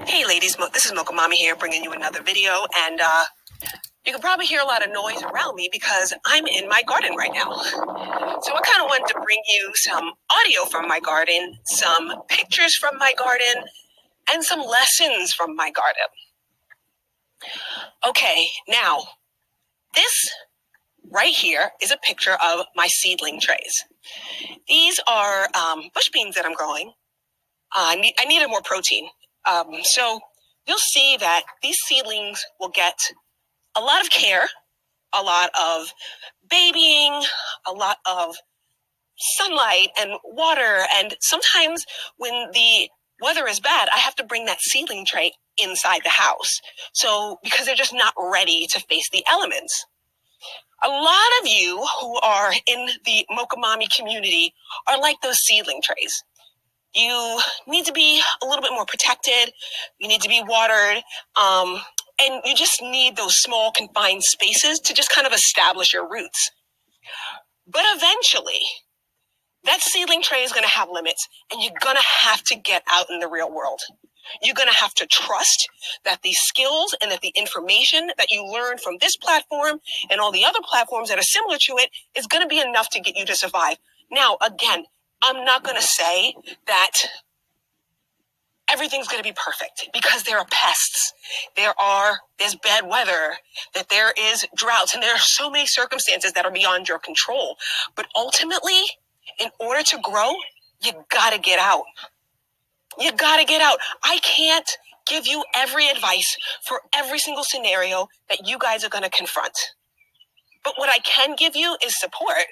Hey ladies, this is Mocha Mommy here bringing you another video, and you can probably hear a lot of noise around me because I'm in my garden right now. So I kind of wanted to bring you some audio from my garden, some pictures from my garden, and some lessons from my garden. Okay, now this right here is a picture of my seedling trays. These are bush beans that I'm growing. I needed more protein. So you'll see that these seedlings will get a lot of care, a lot of babying, a lot of sunlight and water. And sometimes when the weather is bad, I have to bring that seedling tray inside the house. So because they're just not ready to face the elements. A lot of you who are in the Mocha Mommy community are like those seedling trays. You need to be a little bit more protected. You need to be watered. And you just need those small confined spaces to just kind of establish your roots. But eventually, that seedling tray is going to have limits, and you're going to have to get out in the real world. You're going to have to trust that the skills and that the information that you learn from this platform and all the other platforms that are similar to it is going to be enough to get you to survive. Now, again, I'm not going to say that everything's going to be perfect because there are pests, there's bad weather, that there is droughts, and there are so many circumstances that are beyond your control. But ultimately, in order to grow, you got to get out. You got to get out. I can't give you every advice for every single scenario that you guys are going to confront. But what I can give you is support,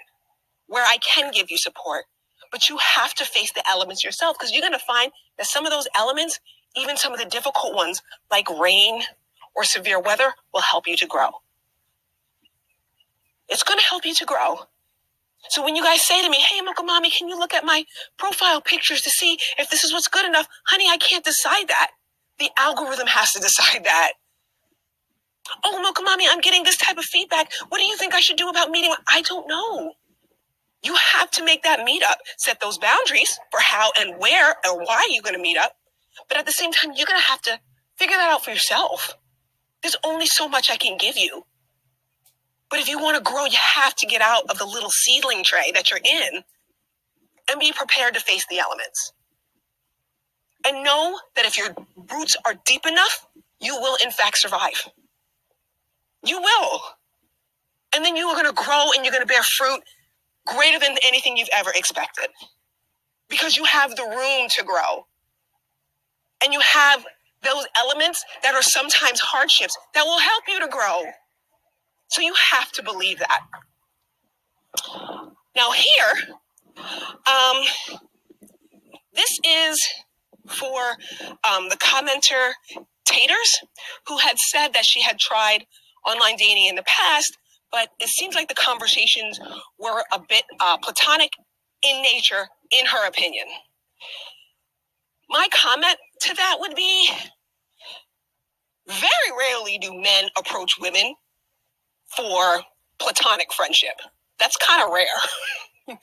where I can give you support. But you have to face the elements yourself, because you're going to find that some of those elements, even some of the difficult ones like rain or severe weather, will help you to grow. It's going to help you to grow. So when you guys say to me, hey, Mocha Mommy, can you look at my profile pictures to see if this is what's good enough? Honey, I can't decide that. The algorithm has to decide that. Oh, Mocha Mommy, I'm getting this type of feedback. What do you think I should do about meeting? I don't know. You have to make that meetup, set those boundaries for how and where and why you're going to meet up. But at the same time, you're going to have to figure that out for yourself. There's only so much I can give you. But if you want to grow, you have to get out of the little seedling tray that you're in and be prepared to face the elements. And know that if your roots are deep enough, you will in fact survive. You will. And then you are going to grow and you're going to bear fruit greater than anything you've ever expected. Because you have the room to grow. And you have those elements that are sometimes hardships that will help you to grow. So you have to believe that. Now here, this is for the commenter Taters, who had said that she had tried online dating in the past, but it seems like the conversations were a bit platonic in nature, in her opinion. My comment to that would be, very rarely do men approach women for platonic friendship. That's kind of rare.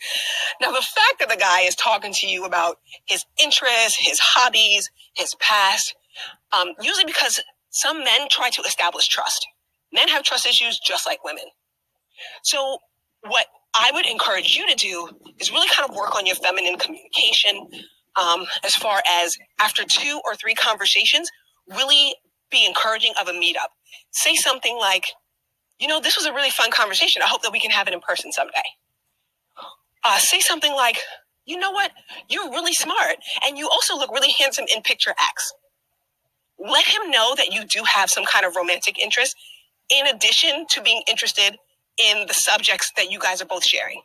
Now, the fact that the guy is talking to you about his interests, his hobbies, his past, usually because some men try to establish trust. Men have trust issues just like women. So what I would encourage you to do is really kind of work on your feminine communication, as far as after 2 or 3 conversations, really be encouraging of a meetup. Say something like, this was a really fun conversation. I hope that we can have it in person someday. Say something like, you know what? You're really smart. And you also look really handsome in picture X. Let him know that you do have some kind of romantic interest in addition to being interested in the subjects that you guys are both sharing.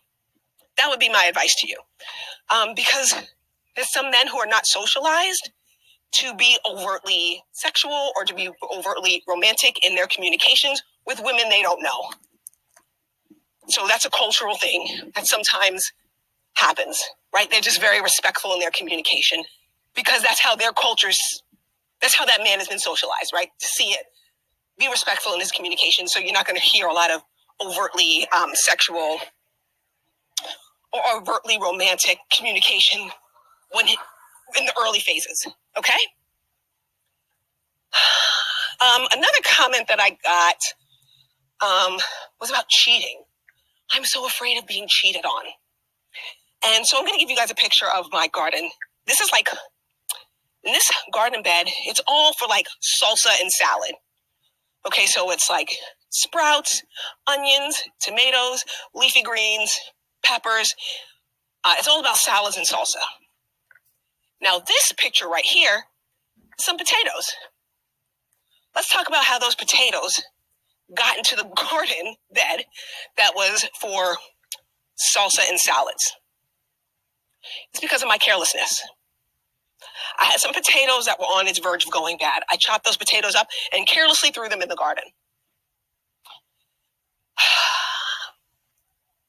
That would be my advice to you. Because there's some men who are not socialized to be overtly sexual or to be overtly romantic in their communications with women they don't know. So that's a cultural thing that sometimes happens, right? They're just very respectful in their communication because that's how their cultures, that's how that man has been socialized, right? To see it, be respectful in his communication. So you're not going to hear a lot of overtly sexual or overtly romantic communication in the early phases, okay? Another comment that I got was about cheating. I'm so afraid of being cheated on. And so I'm going to give you guys a picture of my garden. This is like, in this garden bed, it's all for like salsa and salad. Okay, so it's like sprouts, onions, tomatoes, leafy greens, peppers. It's all about salads and salsa. Now this picture right here, some potatoes. Let's talk about how those potatoes got into the garden bed that was for salsa and salads. It's because of my carelessness. I had some potatoes that were on its verge of going bad. I chopped those potatoes up and carelessly threw them in the garden.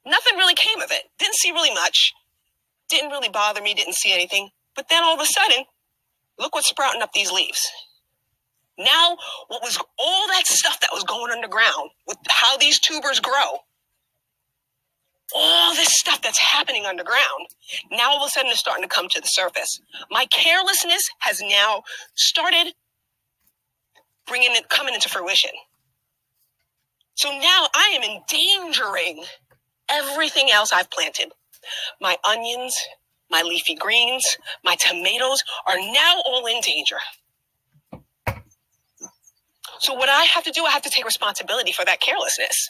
Nothing really came of it. Didn't see really much. Didn't really bother me. Didn't see anything. But then all of a sudden, look what's sprouting up these leaves. Now, what was all that stuff that was going underground with how these tubers grow, all this stuff that's happening underground, now all of a sudden is starting to come to the surface. My carelessness has now started coming into fruition. So now I am endangering everything else I've planted. My onions, my leafy greens, my tomatoes are now all in danger. So what I have to do, I have to take responsibility for that carelessness.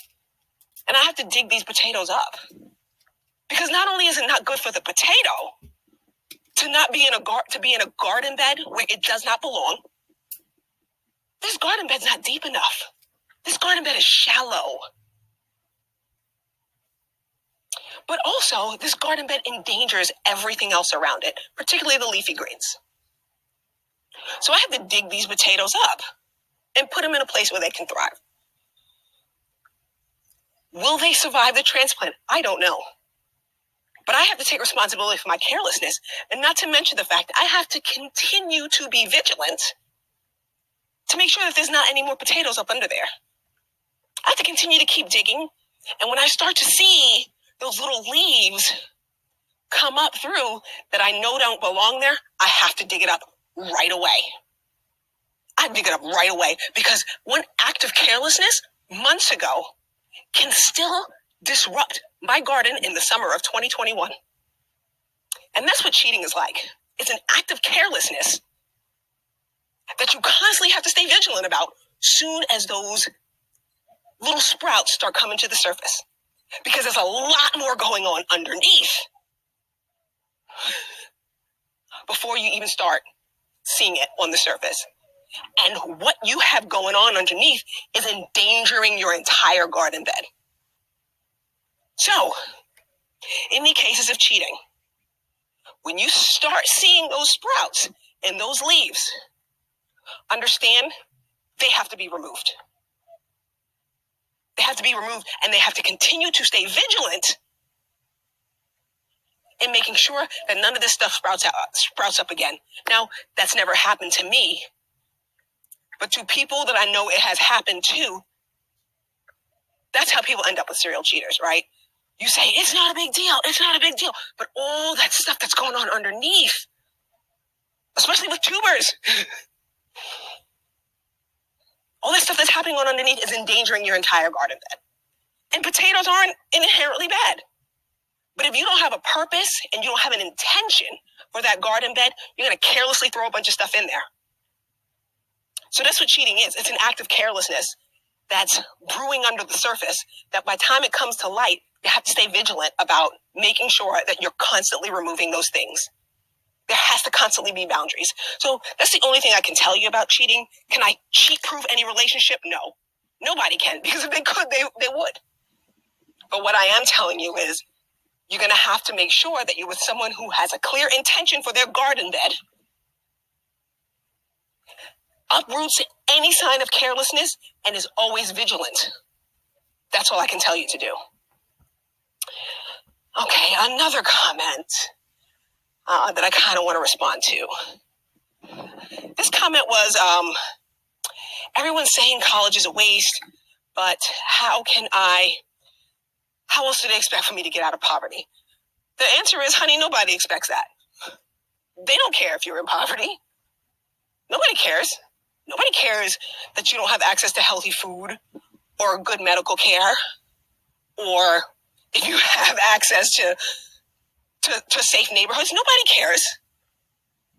And I have to dig these potatoes up. Because not only is it not good for the potato to be in a garden bed where it does not belong, this garden bed's not deep enough. This garden bed is shallow. But also, this garden bed endangers everything else around it, particularly the leafy greens. So I have to dig these potatoes up and put them in a place where they can thrive. Will they survive the transplant? I don't know. But I have to take responsibility for my carelessness, and not to mention the fact that I have to continue to be vigilant to make sure that there's not any more potatoes up under there. I have to continue to keep digging, and when I start to see those little leaves come up through that I know don't belong there, I have to dig it up right away. I dig it up right away because one act of carelessness months ago can still disrupt my garden in the summer of 2021. And that's what cheating is like. It's an act of carelessness that you constantly have to stay vigilant about soon as those little sprouts start coming to the surface. Because there's a lot more going on underneath before you even start seeing it on the surface. And what you have going on underneath is endangering your entire garden bed. So, in the cases of cheating, when you start seeing those sprouts and those leaves, understand they have to be removed. They have to be removed, and they have to continue to stay vigilant in making sure that none of this stuff sprouts up again. Now, that's never happened to me, but to people that I know it has happened to, that's how people end up with serial cheaters, right? You say, it's not a big deal, it's not a big deal. But all that stuff that's going on underneath, especially with tubers, all this stuff that's happening on underneath is endangering your entire garden bed. And potatoes aren't inherently bad. But if you don't have a purpose and you don't have an intention for that garden bed, you're going to carelessly throw a bunch of stuff in there. So that's what cheating is. It's an act of carelessness that's brewing under the surface that by the time it comes to light, you have to stay vigilant about making sure that you're constantly removing those things. There has to constantly be boundaries. So that's the only thing I can tell you about cheating. Can I cheat-proof any relationship? No. Nobody can, because if they could, they would. But what I am telling you is you're going to have to make sure that you're with someone who has a clear intention for their garden bed, uproots any sign of carelessness, and is always vigilant. That's all I can tell you to do. Okay, another comment that I kind of want to respond to. This comment was, everyone's saying college is a waste, but how else do they expect for me to get out of poverty? The answer is, honey, nobody expects that. They don't care if you're in poverty. Nobody cares. Nobody cares that you don't have access to healthy food or good medical care, or if you have access to safe neighborhoods. Nobody cares.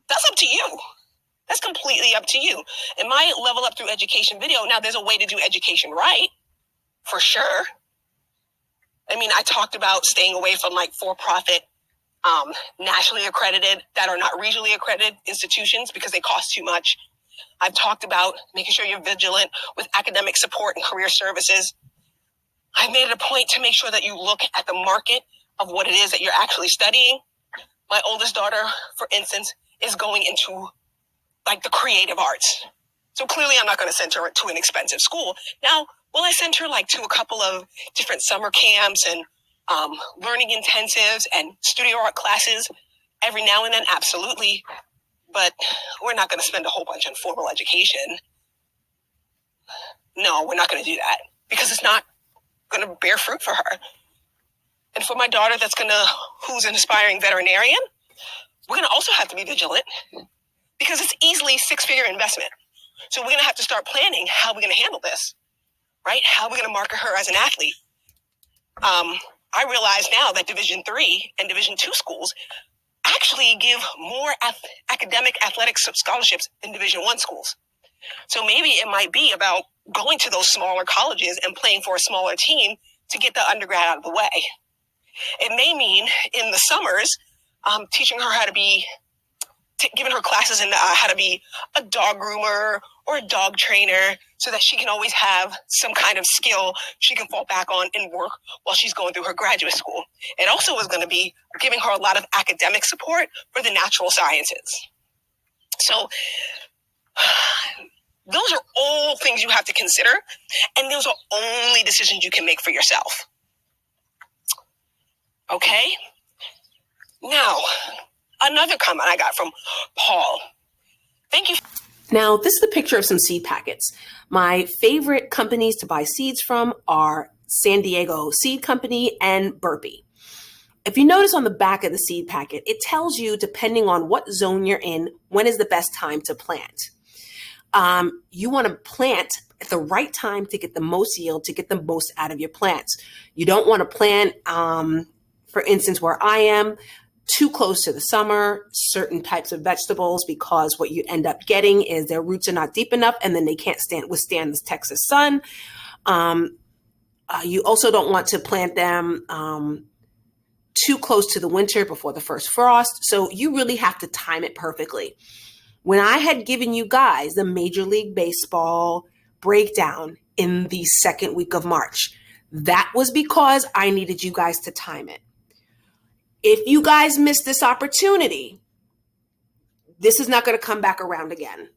That's up to you. That's completely up to you. In my Level Up Through Education video, now there's a way to do education right, for sure. I mean, I talked about staying away from like for-profit, nationally accredited that are not regionally accredited institutions because they cost too much. I've talked about making sure you're vigilant with academic support and career services. I've made it a point to make sure that you look at the market of what it is that you're actually studying. My oldest daughter, for instance, is going into like the creative arts. So clearly I'm not going to send her to an expensive school. Now, will I send her like to a couple of different summer camps and learning intensives and studio art classes every now and then? Absolutely. But we're not going to spend a whole bunch on formal education. No, we're not going to do that because it's not going to bear fruit for her. And for my daughter who's an aspiring veterinarian, we're going to also have to be vigilant because it's easily six-figure investment. So we're going to have to start planning how we're going to handle this, right? How we're going to market her as an athlete. I realize now that Division III and Division II schools actually give more academic athletic scholarships than Division I schools. So maybe it might be about going to those smaller colleges and playing for a smaller team to get the undergrad out of the way. It may mean in the summers, teaching her how to be, giving her classes in how to be a dog groomer or a dog trainer so that she can always have some kind of skill she can fall back on and work while she's going through her graduate school. It also is going to be giving her a lot of academic support for the natural sciences. So those are all things you have to consider, and those are only decisions you can make for yourself. Okay? Now, another comment I got from Paul. Thank you. Now, this is a picture of some seed packets. My favorite companies to buy seeds from are San Diego Seed Company and Burpee. If you notice on the back of the seed packet, it tells you, depending on what zone you're in, when is the best time to plant. You want to plant at the right time to get the most yield, to get the most out of your plants. You don't want to plant, for instance, where I am, too close to the summer, certain types of vegetables, because what you end up getting is their roots are not deep enough and then they can't withstand this Texas sun. You also don't want to plant them too close to the winter before the first frost. So you really have to time it perfectly. When I had given you guys the Major League Baseball breakdown in the second week of March, that was because I needed you guys to time it. If you guys miss this opportunity, this is not going to come back around again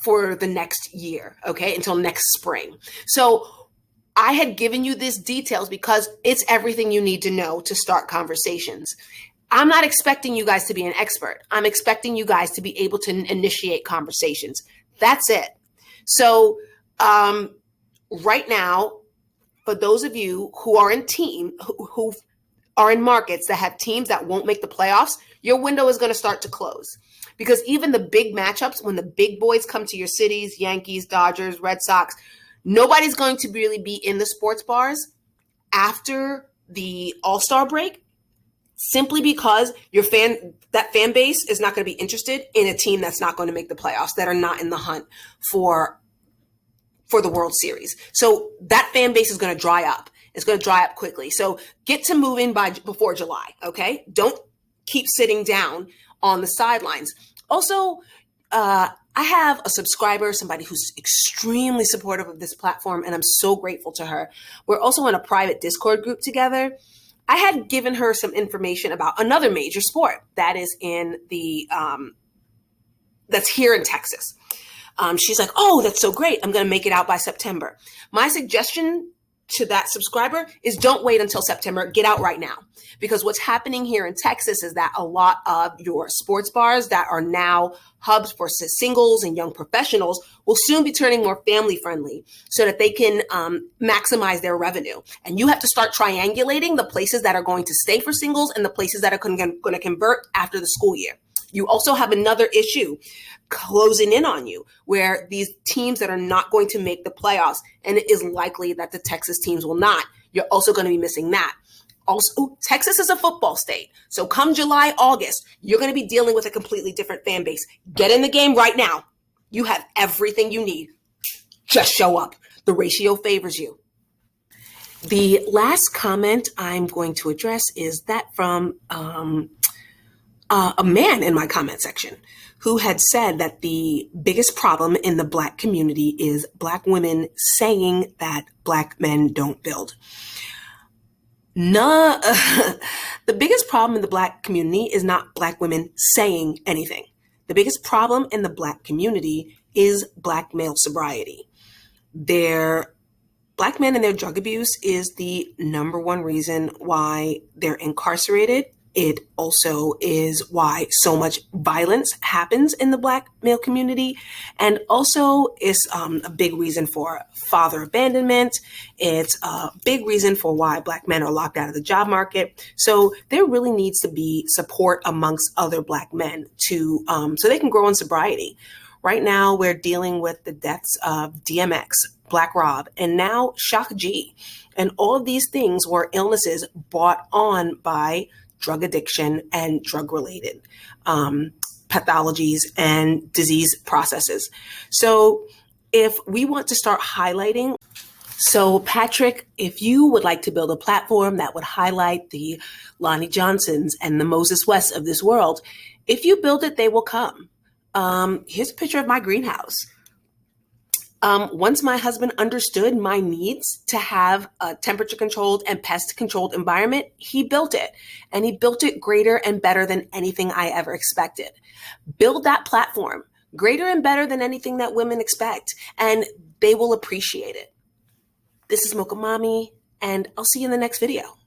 for the next year, okay, until next spring. So I had given you these details because it's everything you need to know to start conversations. I'm not expecting you guys to be an expert. I'm expecting you guys to be able to initiate conversations. That's it. So right now, for those of you who are in who are in markets that have teams that won't make the playoffs, your window is going to start to close. Because even the big matchups, when the big boys come to your cities, Yankees, Dodgers, Red Sox, nobody's going to really be in the sports bars after the All-Star break, simply because that fan base is not going to be interested in a team that's not going to make the playoffs, that are not in the hunt for the World Series. So that fan base is going to dry up. It's going to dry up quickly. So get to moving before July, okay? Don't keep sitting down on the sidelines. Also, I have a subscriber, somebody who's extremely supportive of this platform, and I'm so grateful to her. We're also in a private Discord group together. I had given her some information about another major sport that is that's here in Texas. She's like, oh, that's so great. I'm going to make it out by September. My suggestion to that subscriber is don't wait until September. Get out right now. Because what's happening here in Texas is that a lot of your sports bars that are now hubs for singles and young professionals will soon be turning more family friendly so that they can maximize their revenue. And you have to start triangulating the places that are going to stay for singles and the places that are going to convert after the school year. You also have another issue closing in on you where these teams that are not going to make the playoffs, and it is likely that the Texas teams will not, you're also going to be missing that. Also, Texas is a football state. So come July, August, you're going to be dealing with a completely different fan base. Get in the game right now. You have everything you need. Just show up. The ratio favors you. The last comment I'm going to address is that from a man in my comment section who had said that the biggest problem in the Black community is Black women saying that Black men don't build. No, the biggest problem in the Black community is not Black women saying anything. The biggest problem in the Black community is Black male sobriety. Black men and their drug abuse is the number one reason why they're incarcerated. It also is why so much violence happens in the Black male community, and also is a big reason for father abandonment. It's a big reason for why Black men are locked out of the job market. So there really needs to be support amongst other Black men to so they can grow in sobriety. Right now, we're dealing with the deaths of DMX, Black Rob, and now Shock G. And all of these things were illnesses brought on by drug addiction and drug-related pathologies and disease processes. So if we want to start highlighting, so Patrick, if you would like to build a platform that would highlight the Lonnie Johnsons and the Moses Wests of this world, if you build it, they will come. Here's a picture of my greenhouse. Once my husband understood my needs to have a temperature controlled and pest controlled environment, he built it, and he built it greater and better than anything I ever expected. Build that platform greater and better than anything that women expect, and they will appreciate it. This is Mocha Mommy, and I'll see you in the next video.